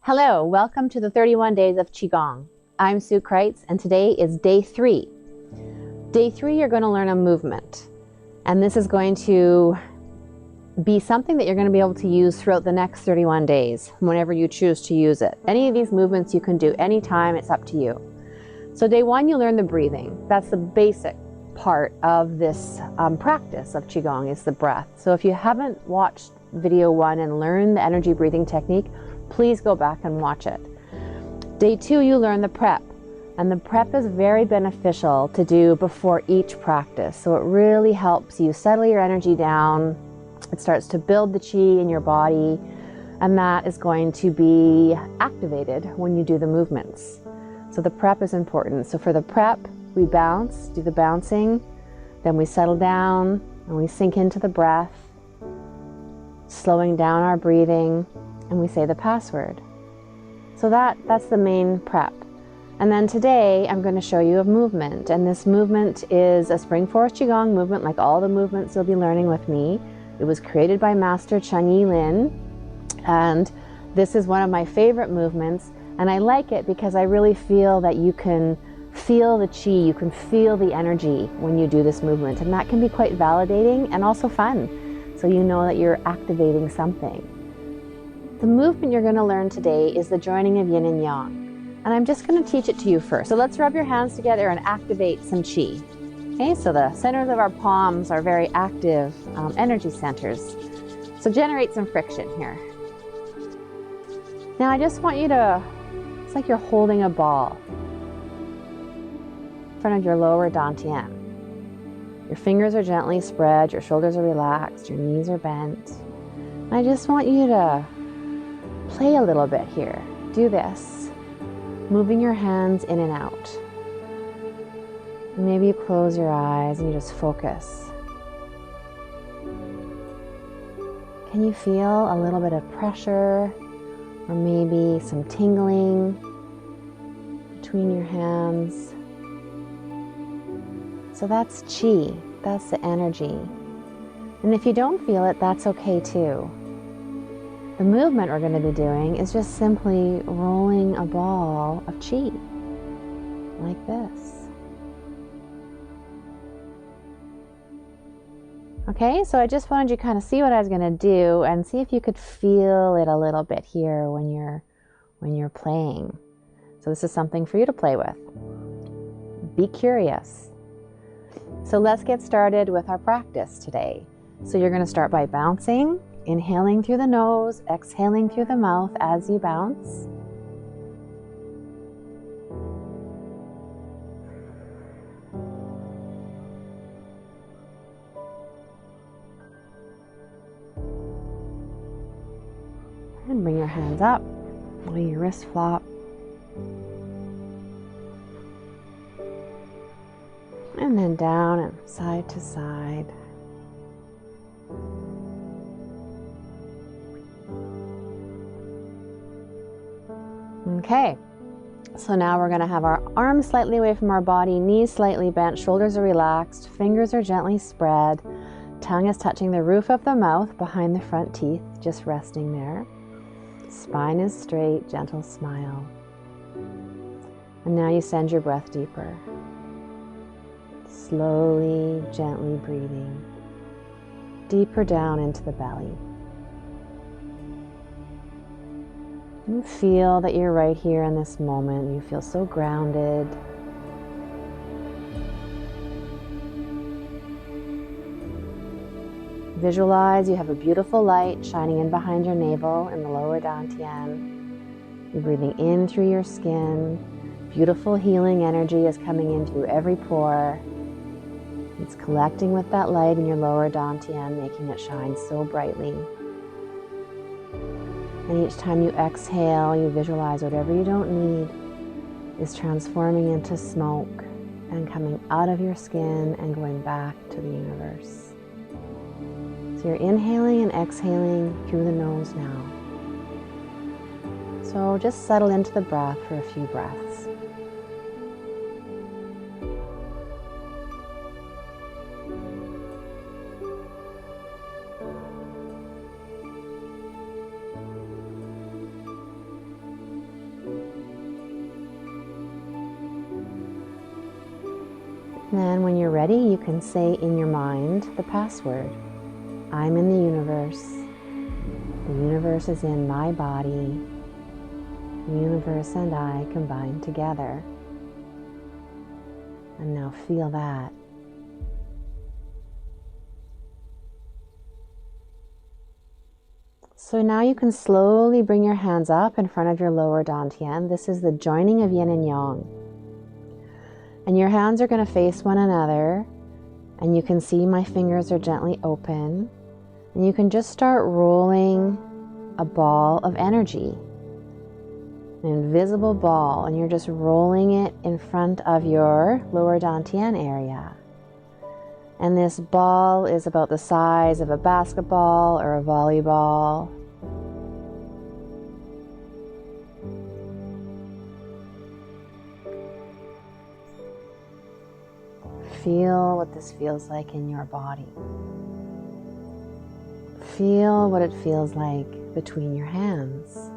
Hello, welcome to the 31 Days of Qigong. I'm Sue Kreitz, and today is day 3. Day 3, you're going to learn a movement. And this is going to be something that you're going to be able to use throughout the next 31 days, whenever you choose to use it. Any of these movements you can do anytime, it's up to you. So day 1, you learn the breathing. That's the basic part of this practice of Qigong, is the breath. So if you haven't watched video 1 and learned the energy breathing technique, please go back and watch it. Day 2, you learn the prep. And the prep is very beneficial to do before each practice. So it really helps you settle your energy down. It starts to build the qi in your body. And that is going to be activated when you do the movements. So the prep is important. So for the prep, we bounce, do the bouncing. Then we settle down and we sink into the breath, slowing down our breathing. And we say the password. So that's the main prep. And then today I'm going to show you a movement. And this movement is a Spring Forest Qigong movement, like all the movements you'll be learning with me. It was created by Master Cheng-Yi Lin. And this is one of my favorite movements. And I like it because I really feel that you can feel the qi, you can feel the energy when you do this movement. And that can be quite validating and also fun. So you know that you're activating something. The movement you're going to learn today is the joining of yin and yang. And I'm just going to teach it to you first. So let's rub your hands together and activate some qi. Okay, so the centers of our palms are very active energy centers. So generate some friction here. Now I just want you to, it's like you're holding a ball in front of your lower dantian. Your fingers are gently spread, your shoulders are relaxed, your knees are bent. I just want you to play a little bit here. Do this, moving your hands in and out. And maybe you close your eyes and you just focus. Can you feel a little bit of pressure or maybe some tingling between your hands? So that's qi, that's the energy. And if you don't feel it, that's okay too. The movement we're going to be doing is just simply rolling a ball of qi, like this. Okay, so I just wanted you to kind of see what I was going to do and see if you could feel it a little bit here when you're playing. So this is something for you to play with. Be curious. So let's get started with our practice today. So you're going to start by bouncing. Inhaling through the nose, exhaling through the mouth as you bounce. And bring your hands up, let your wrists flop. And then down and side to side. Okay, so now we're going to have our arms slightly away from our body, knees slightly bent, shoulders are relaxed, fingers are gently spread, tongue is touching the roof of the mouth behind the front teeth, just resting there. Spine is straight, gentle smile. And now you send your breath deeper. Slowly, gently breathing deeper down into the belly. You feel that you're right here in this moment. You feel so grounded. Visualize you have a beautiful light shining in behind your navel in the lower dantian. You're breathing in through your skin. Beautiful healing energy is coming in through every pore. It's collecting with that light in your lower dantian, making it shine so brightly. And each time you exhale, you visualize whatever you don't need is transforming into smoke and coming out of your skin and going back to the universe. So you're inhaling and exhaling through the nose now. So just settle into the breath for a few breaths. Then when you're ready, you can say in your mind the password. I'm in the universe. The universe is in my body. The universe and I combine together. And now feel that. So now you can slowly bring your hands up in front of your lower dantian. This is the joining of yin and yang. And your hands are going to face one another. And you can see my fingers are gently open. And you can just start rolling a ball of energy. An invisible ball. And you're just rolling it in front of your lower dantian area. And this ball is about the size of a basketball or a volleyball. Feel what this feels like in your body. Feel what it feels like between your hands.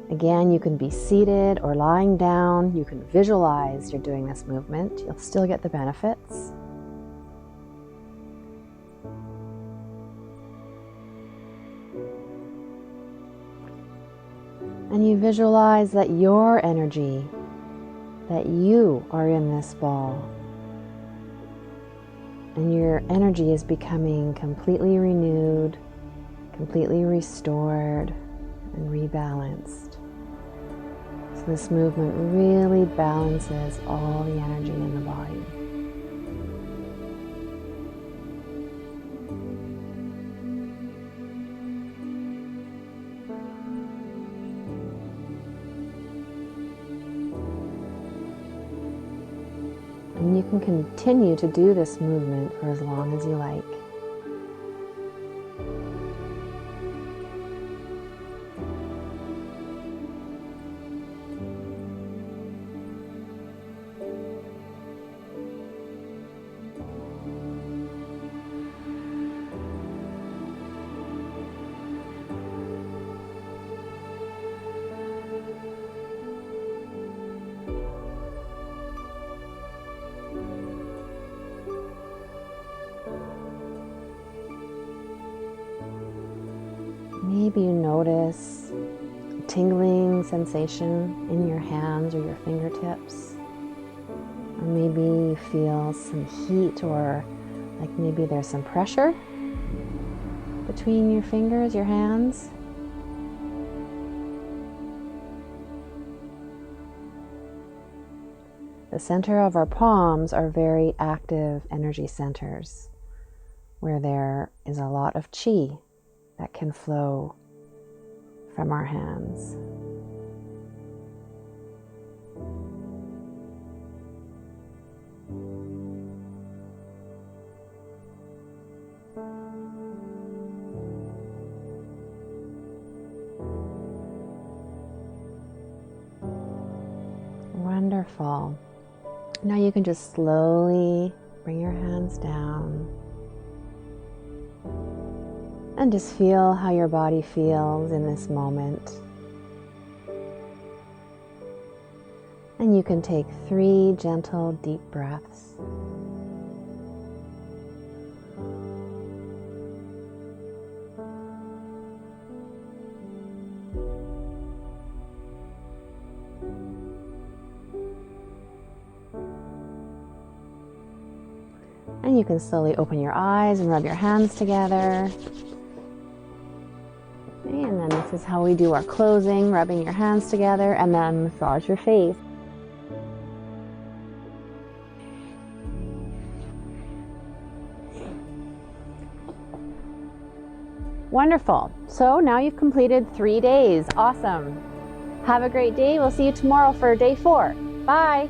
Again, you can be seated or lying down. You can visualize you're doing this movement. You'll still get the benefits. And you visualize that your energy, that you are in this ball. And your energy is becoming completely renewed, completely restored, and rebalanced. So this movement really balances all the energy in the body. And you can continue to do this movement for as long as you like. Maybe you notice a tingling sensation in your hands or your fingertips. Or maybe you feel some heat, or like maybe there's some pressure between your fingers, your hands. The center of our palms are very active energy centers where there is a lot of qi that can flow from our hands. Wonderful. Now you can just slowly bring your hands down. And just feel how your body feels in this moment. And you can take 3 gentle, deep breaths. And you can slowly open your eyes and rub your hands together. And then this is how we do our closing, rubbing your hands together, and then massage your face. Wonderful. So now you've completed 3 days. Awesome. Have a great day. We'll see you tomorrow for day 4. Bye.